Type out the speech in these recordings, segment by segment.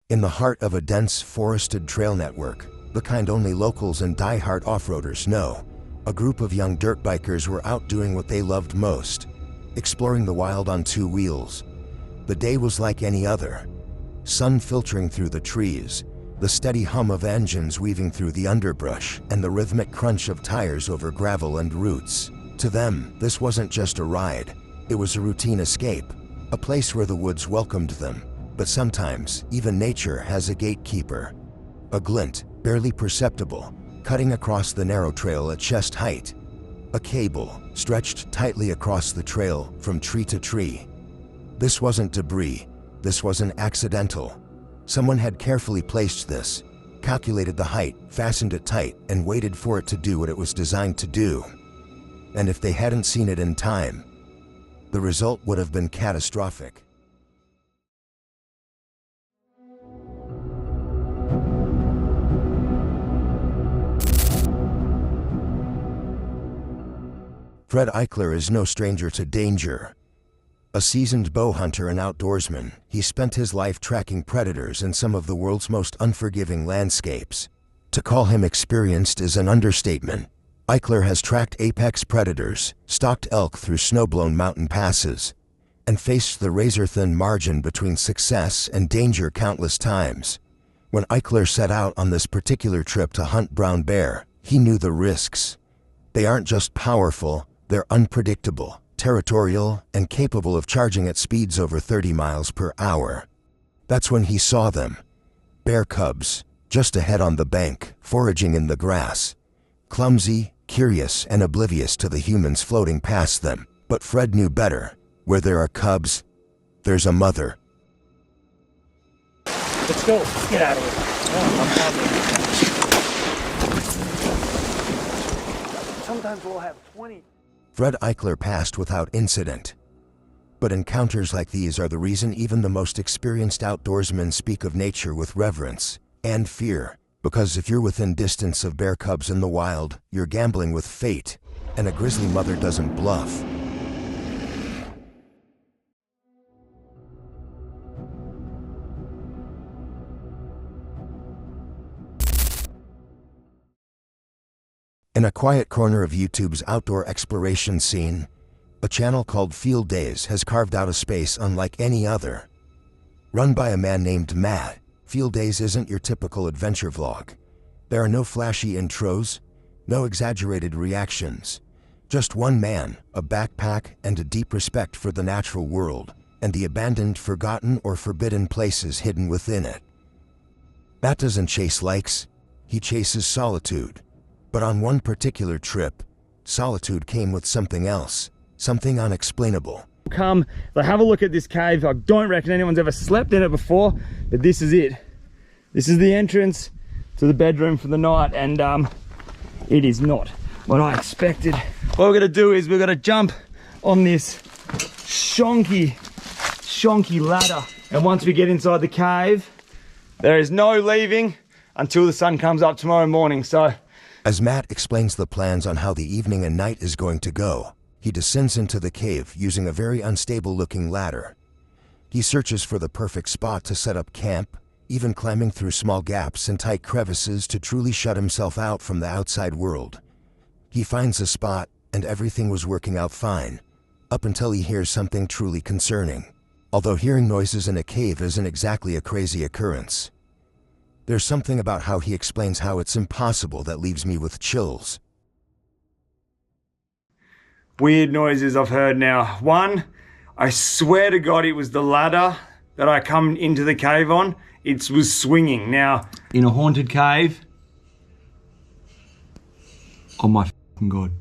In the heart of a dense, forested trail network, the kind only locals and die-hard off-roaders know, a group of young dirt bikers were out doing what they loved most, exploring the wild on two wheels. The day was like any other. Sun filtering through the trees, the steady hum of engines weaving through the underbrush, and the rhythmic crunch of tires over gravel and roots. To them, this wasn't just a ride. It was a routine escape, a place where the woods welcomed them. But sometimes, even nature has a gatekeeper. A glint, barely perceptible, cutting across the narrow trail at chest height. A cable, stretched tightly across the trail from tree to tree. This wasn't debris. This wasn't accidental. Someone had carefully placed this, calculated the height, fastened it tight, and waited for it to do what it was designed to do. And if they hadn't seen it in time, the result would have been catastrophic. Fred Eichler is no stranger to danger. A seasoned bow hunter and outdoorsman, he spent his life tracking predators in some of the world's most unforgiving landscapes. To call him experienced is an understatement. Eichler has tracked apex predators, stalked elk through snow-blown mountain passes, and faced the razor-thin margin between success and danger countless times. When Eichler set out on this particular trip to hunt brown bear, he knew the risks. They aren't just powerful, they're unpredictable, territorial, and capable of charging at speeds over 30 miles per hour. That's when he saw them. Bear cubs, just ahead on the bank, foraging in the grass. Clumsy, curious, and oblivious to the humans floating past them. But Fred knew better. Where there are cubs, there's a mother. Let's go. Get out of here. Sometimes we'll have 20. Fred Eichler passed without incident. But encounters like these are the reason even the most experienced outdoorsmen speak of nature with reverence and fear. Because if you're within distance of bear cubs in the wild, you're gambling with fate, and a grizzly mother doesn't bluff. In a quiet corner of YouTube's outdoor exploration scene, a channel called Field Days has carved out a space unlike any other. Run by a man named Matt, Field Days isn't your typical adventure vlog. There are no flashy intros, no exaggerated reactions. Just one man, a backpack, and a deep respect for the natural world, and the abandoned, forgotten, or forbidden places hidden within it. Matt doesn't chase likes, he chases solitude. But on one particular trip, solitude came with something else, something unexplainable. Come, have a look at this cave. I don't reckon anyone's ever slept in it before, but this is it. This is the entrance to the bedroom for the night, and it is not what I expected. What we're gonna do is we're gonna jump on this shonky ladder, and once we get inside the cave, there is no leaving until the sun comes up tomorrow morning. So as Matt explains the plans on how the evening and night is going to go, he descends into the cave using a very unstable-looking ladder. He searches for the perfect spot to set up camp, even climbing through small gaps and tight crevices to truly shut himself out from the outside world. He finds a spot, and everything was working out fine, up until he hears something truly concerning. Although hearing noises in a cave isn't exactly a crazy occurrence, there's something about how he explains how it's impossible that leaves me with chills. Weird noises I've heard now. One, I swear to God it was the ladder that I come into the cave on. It was swinging. Now, in a haunted cave, oh my fucking God.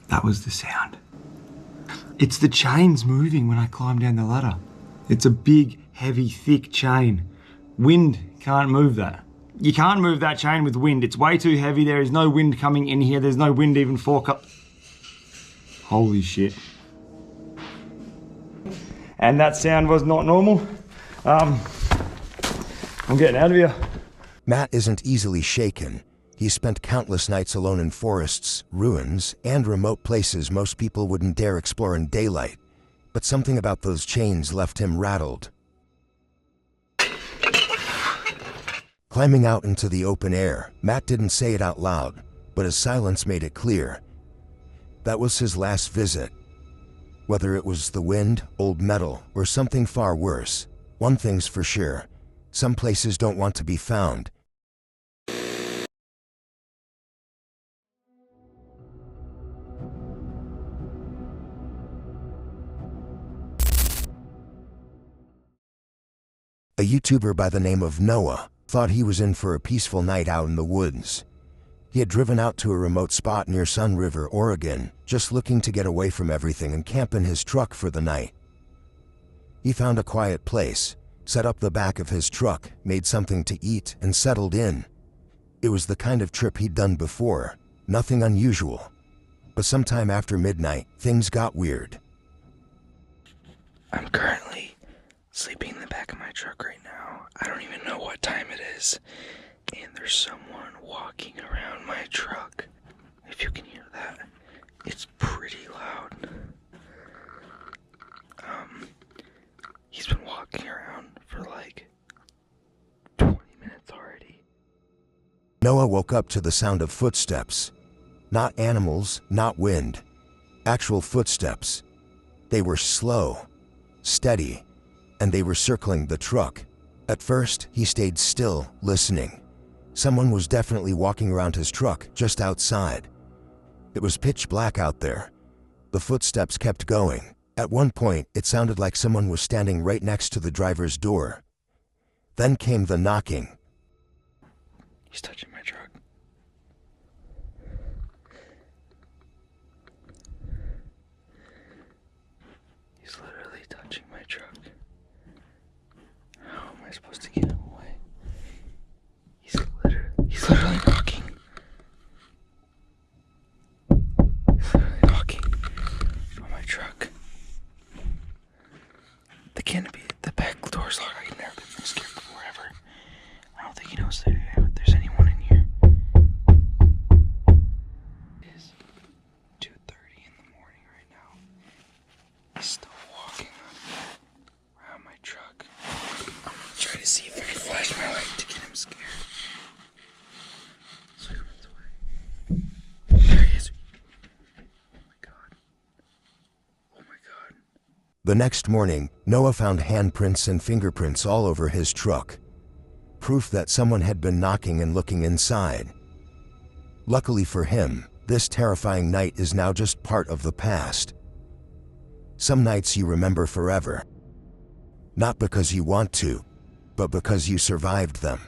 That was the sound. It's the chains moving when I climb down the ladder. It's a big, heavy, thick chain. Wind can't move that. You can't move that chain with wind. It's way too heavy. There is no wind coming in here. There's no wind even Holy shit. And that sound was not normal. I'm getting out of here. Matt isn't easily shaken. He's spent countless nights alone in forests, ruins, and remote places most people wouldn't dare explore in daylight. but something about those chains left him rattled. Climbing out into the open air, Matt didn't say it out loud, but his silence made it clear. That was his last visit. Whether it was the wind, old metal, or something far worse, one thing's for sure: some places don't want to be found. A YouTuber by the name of Noah thought he was in for a peaceful night out in the woods. He had driven out to a remote spot near Sun River, Oregon, just looking to get away from everything and camp in his truck for the night. He found a quiet place, set up the back of his truck, made something to eat, and settled in. It was the kind of trip he'd done before, nothing unusual. But sometime after midnight, things got weird. I'm currently sleeping in the back of my truck right now. I don't even know what time it is. And there's someone walking around my truck. If you can hear that, it's pretty loud. He's been walking around for like 20 minutes already. Noah woke up to the sound of footsteps. Not animals, not wind. Actual footsteps. They were slow, steady, and they were circling the truck. At first, he stayed still, listening. Someone was definitely walking around his truck, just outside. It was pitch black out there. The footsteps kept going. At one point, it sounded like someone was standing right next to the driver's door. Then came the knocking. He's touching my truck. He's literally touching my truck. How am I supposed to get him away? He's literally knocking. He's literally knocking on my truck. The canopy, the back door's locked. I've never been so scared before ever. I don't think he knows that there's anyone in here. It is 2:30 in the morning right now. He's still walking around my truck. I'm gonna try to see if I can flash my light to get him scared. So he runs away. There he is. Oh my god. Oh my god. The next morning, Noah found handprints and fingerprints all over his truck. Proof that someone had been knocking and looking inside. Luckily for him, this terrifying night is now just part of the past. Some nights you remember forever. Not because you want to, but because you survived them.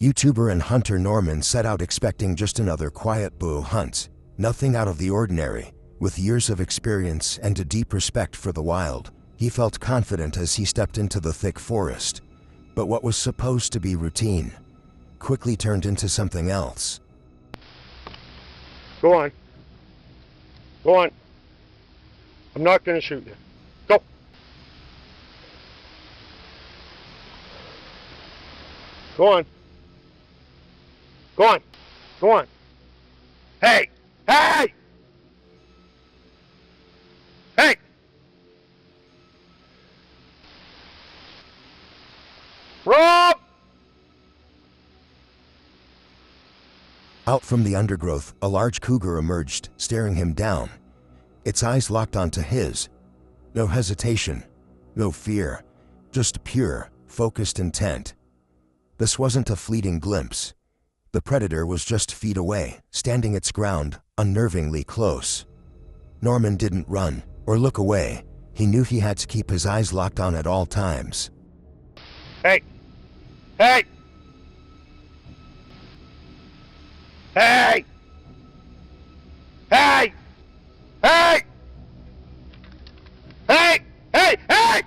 YouTuber and hunter Norman set out expecting just another quiet bow hunt, nothing out of the ordinary. With years of experience and a deep respect for the wild, he felt confident as he stepped into the thick forest. But what was supposed to be routine quickly turned into something else. Go on. Go on. I'm not going to shoot you. Go. Go on. Go on. Go on. Hey! Hey! Hey! Rob! Out from the undergrowth, a large cougar emerged, staring him down. Its eyes locked onto his. No hesitation, no fear, just pure, focused intent. This wasn't a fleeting glimpse. The predator was just feet away, standing its ground, unnervingly close. Norman didn't run or look away. He knew he had to keep his eyes locked on at all times. Hey! Hey! Hey! Hey! Hey! Hey! Hey! Hey!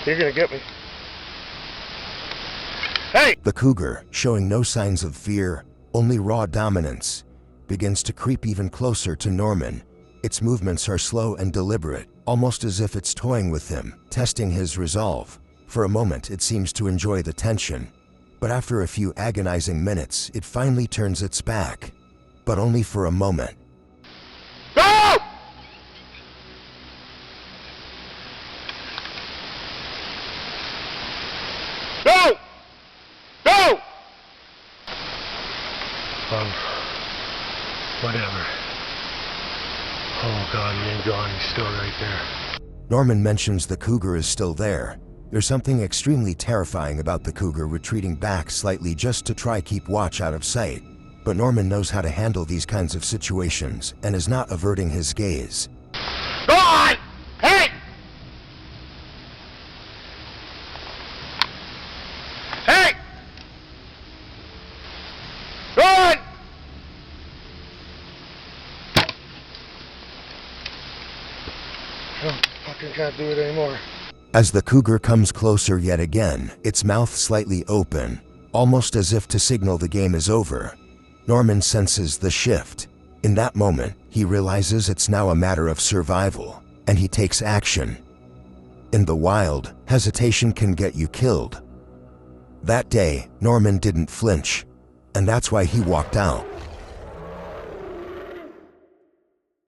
You're gonna get me. Hey! The cougar, showing no signs of fear, only raw dominance, begins to creep even closer to Norman. Its movements are slow and deliberate, almost as if it's toying with him, testing his resolve. For a moment, it seems to enjoy the tension. But after a few agonizing minutes, it finally turns its back. But only for a moment. Go! Go! Go! Whatever. Oh God, he ain't gone, he's still right there. Norman mentions the cougar is still there. There's something extremely terrifying about the cougar retreating back slightly just to try keep watch out of sight. But Norman knows how to handle these kinds of situations and is not averting his gaze. Go on! Hey! Hey! Go on! I fucking can't do it anymore. As the cougar comes closer yet again, its mouth slightly open, almost as if to signal the game is over, Norman senses the shift. In that moment, he realizes it's now a matter of survival, and he takes action. In the wild, hesitation can get you killed. That day, Norman didn't flinch, and that's why he walked out.